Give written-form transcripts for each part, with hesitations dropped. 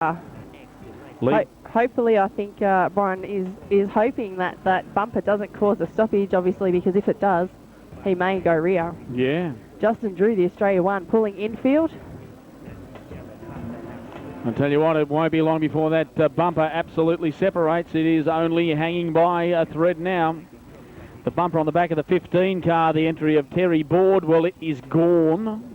hopefully, I think Brian is hoping that that bumper doesn't cause a stoppage, obviously, because if it does, he may go rear. Yeah. Justin Drew, the Australia 1, pulling infield. I'll tell you what, it won't be long before that bumper absolutely separates. It is only hanging by a thread now. The bumper on the back of the 15 car, the entry of Terry Board, well, it is gone.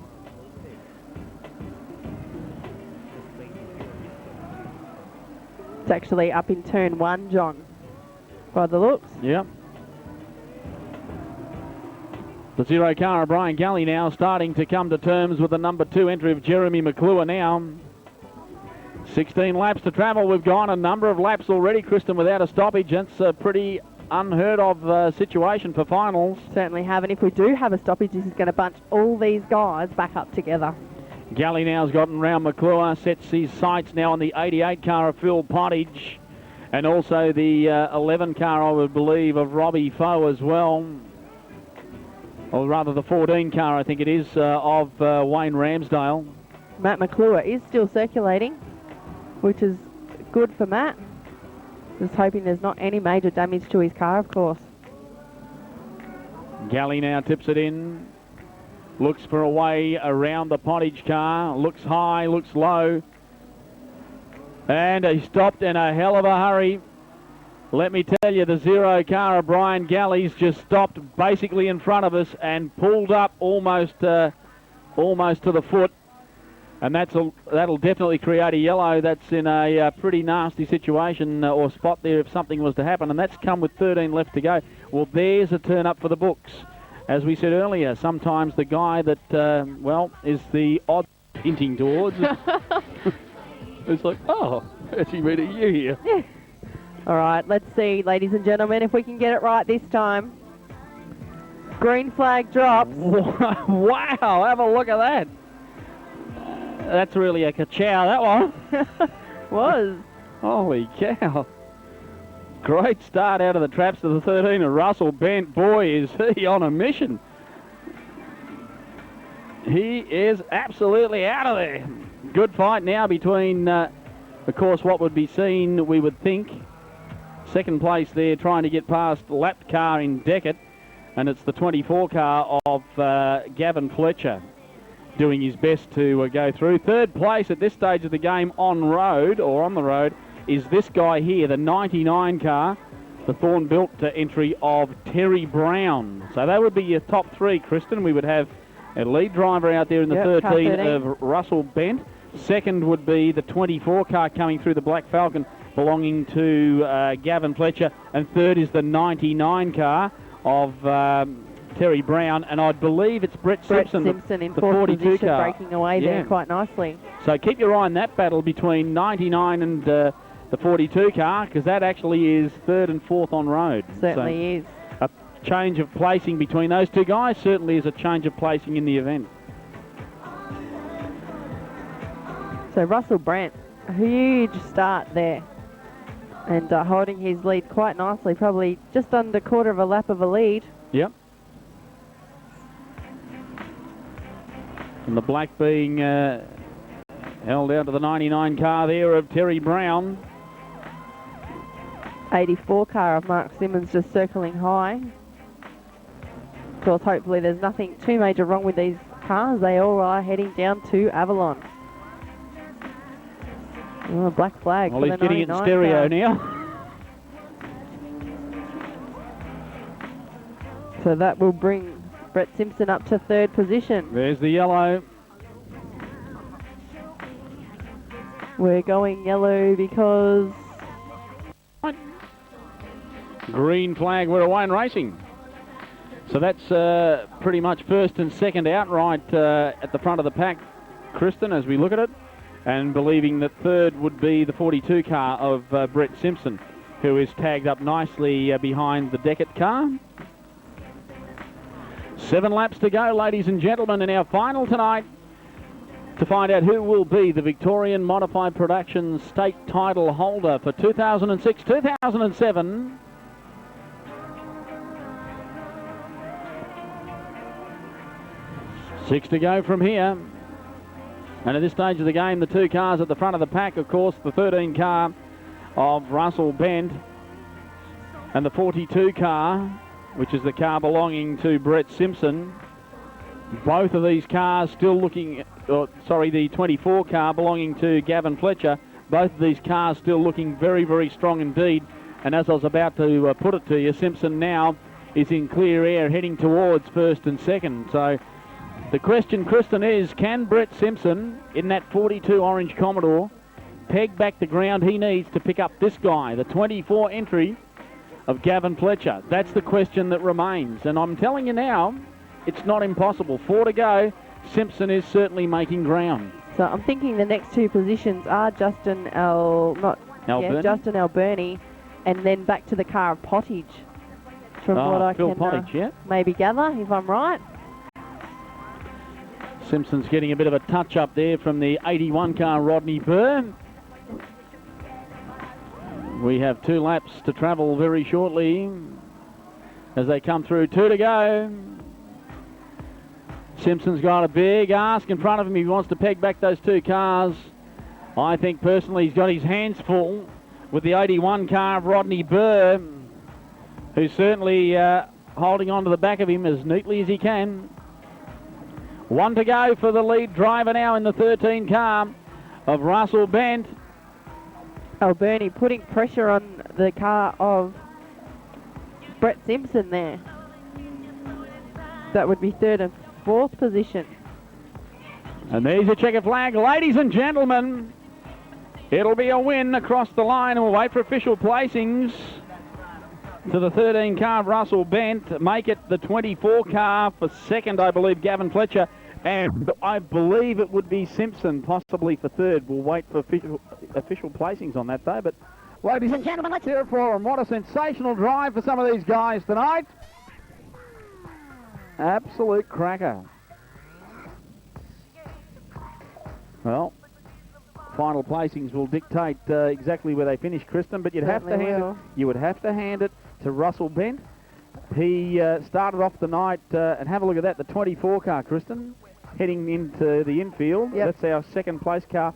It's actually up in turn 1, John, by the looks. Yep. The 0 car of Brian Galley now starting to come to terms with the number 2 entry of Jeremy McClure now. 16 laps to travel. We've gone a number of laps already, Kristen, without a stoppage. That's a pretty unheard of situation for finals. Certainly have, and if we do have a stoppage, this is going to bunch all these guys back up together. Galley now has gotten round McClure, sets his sights now on the 88 car of Phil Pottage, and also the 11 car, I would believe, of Robbie Foe as well. Or rather the 14 car, I think it is, of Wayne Ramsdale. Matt McClure is still circulating, which is good for Matt. Just hoping there's not any major damage to his car, of course. Galley now tips it in. Looks for a way around the Pottage car. Looks high, looks low. And he stopped in a hell of a hurry. Let me tell you, the 0 car of Brian Galley's just stopped basically in front of us and pulled up almost to the foot. And that'll definitely create a yellow. That's in a pretty nasty situation or spot there if something was to happen. And that's come with 13 left to go. Well, there's a turn up for the books. As we said earlier, sometimes the guy that, well, is the odd hinting towards. It's like, oh, actually meeting you here. Yeah. All right, let's see, ladies and gentlemen, if we can get it right this time. Green flag drops. Wow, have a look at that. That's really a ka-chow, that one. Was. Holy cow. Great start out of the traps to the 13 of Russell Bent. Boy, is he on a mission. He is absolutely out of there. Good fight now between, of course, what would be seen, we would think. Second place there, trying to get past the lapped car in Deckett. And it's the 24 car of Gavin Fletcher doing his best to go through. Third place at this stage of the game on the road, is this guy here, the 99 car, the Thorne-built entry of Terry Brown. So that would be your top 3, Kristen. We would have a lead driver out there in the 13 of Russell Bent. Second would be the 24 car coming through the Black Falcon belonging to Gavin Fletcher. And third is the 99 car of Terry Brown. And I believe it's Brett Simpson in the fourth 42 position, car. breaking away there quite nicely. So keep your eye on that battle between 99 and the 42 car, because that actually is third and fourth on road. Certainly is. A change of placing between those two guys certainly is a change of placing in the event. So Russell Brent, a huge start there, and holding his lead quite nicely, probably just under quarter of a lap of a lead. Yep. And the black being held out to the 99 car there of Terry Brown. 84 car of Mark Simmons just circling high. Of course, hopefully there's nothing too major wrong with these cars. They all are heading down to Avalon. Oh, black flag. Well, he's getting it in stereo now. So that will bring Brett Simpson up to third position. There's the yellow. We're going yellow because... Green flag, we're away in racing. So that's pretty much first and second outright at the front of the pack, Kristen, as we look at it. And believing that third would be the 42 car of Brett Simpson, who is tagged up nicely behind the Deckett car. 7 laps to go, ladies and gentlemen, in our final tonight, to find out who will be the Victorian Modified Productions state title holder for 2006-2007. Six to go from here. And at this stage of the game, the two cars at the front of the pack, of course, the 13 car of Russell Bent and the 42 car, which is the car belonging to Brett Simpson. Both of these cars still looking, the 24 car belonging to Gavin Fletcher, both of these cars still looking very, very strong indeed. And as I was about to put it to you, Simpson now is in clear air heading towards first and second. So the question, Kristen, is can Brett Simpson in that 42 orange Commodore peg back the ground he needs to pick up this guy, the 24 entry of Gavin Fletcher? That's the question that remains. And I'm telling you now, it's not impossible. 4 to go. Simpson is certainly making ground. So I'm thinking the next two positions are Justin Alberni, and then back to the car of Pottage. From what I Phil can Pottage, maybe gather, if I'm right. Simpson's getting a bit of a touch up there from the 81 car Rodney Burr. We have 2 laps to travel very shortly as they come through. 2 to go. Simpson's got a big ask in front of him. He wants to peg back those 2 cars. I think personally he's got his hands full with the 81 car of Rodney Burr, who's certainly holding on to the back of him as neatly as he can. 1 to go for the lead driver now in the 13 car of Russell Bent. Alberni putting pressure on the car of Brett Simpson there. That would be 3rd and 4th position. And there's your checker flag. Ladies and gentlemen, it'll be a win across the line, and we'll wait for official placings to the 13 car of Russell Bent. Make it the 24 car for second, I believe, Gavin Fletcher. And I believe it would be Simpson, possibly for third. We'll wait for official placings on that, though. But, ladies and gentlemen, let's hear it for them. What a sensational drive for some of these guys tonight. Absolute cracker. Well, final placings will dictate exactly where they finish, Kristen, but you would have to hand it to Russell Bent. He started off the night, and have a look at that, the 24 car, Kristen, heading into the infield. Yep. That's our second place car,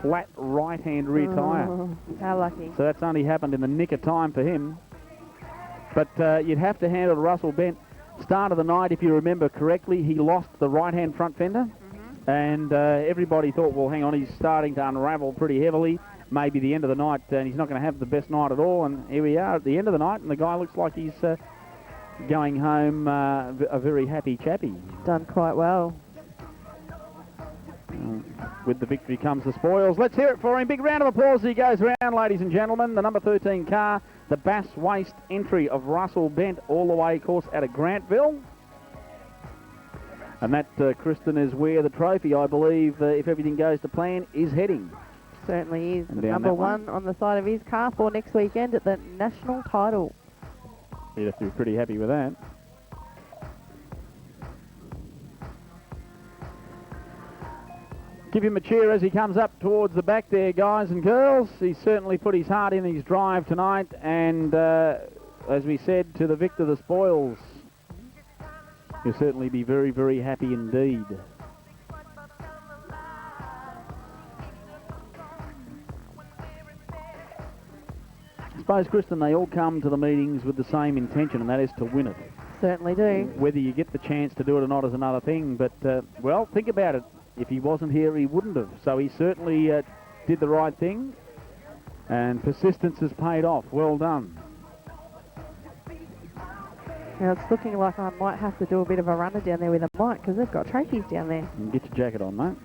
flat right-hand rear tyre. How lucky. So that's only happened in the nick of time for him. But you'd have to hand it to Russell Bent. Start of the night, if you remember correctly, he lost the right-hand front fender. And everybody thought, well, hang on, he's starting to unravel pretty heavily. Maybe the end of the night, and he's not going to have the best night at all. And here we are at the end of the night, and the guy looks like he's going home a very happy chappy. Done quite well. With the victory comes the spoils. Let's hear it for him. Big round of applause as he goes round, ladies and gentlemen. The number 13 car, the Bass Waste entry of Russell Bent, all the way, of course, out of Grantville. And that, Kristen, is where the trophy, I believe, if everything goes to plan, is heading. Certainly is. Number 1 on the side of his car for next weekend at the national title. He'd have to be pretty happy with that. Give him a cheer as he comes up towards the back there, guys and girls. He's certainly put his heart in his drive tonight, and as we said, to the victor, the spoils. He'll certainly be very, very happy indeed. I suppose, Kristen, they all come to the meetings with the same intention, and that is to win it. Certainly do. Whether you get the chance to do it or not is another thing, but, well, think about it. If he wasn't here, he wouldn't have. So he certainly did the right thing, and persistence has paid off. Well done. Now it's looking like I might have to do a bit of a runner down there with a mic because they've got trophies down there. Get your jacket on, mate.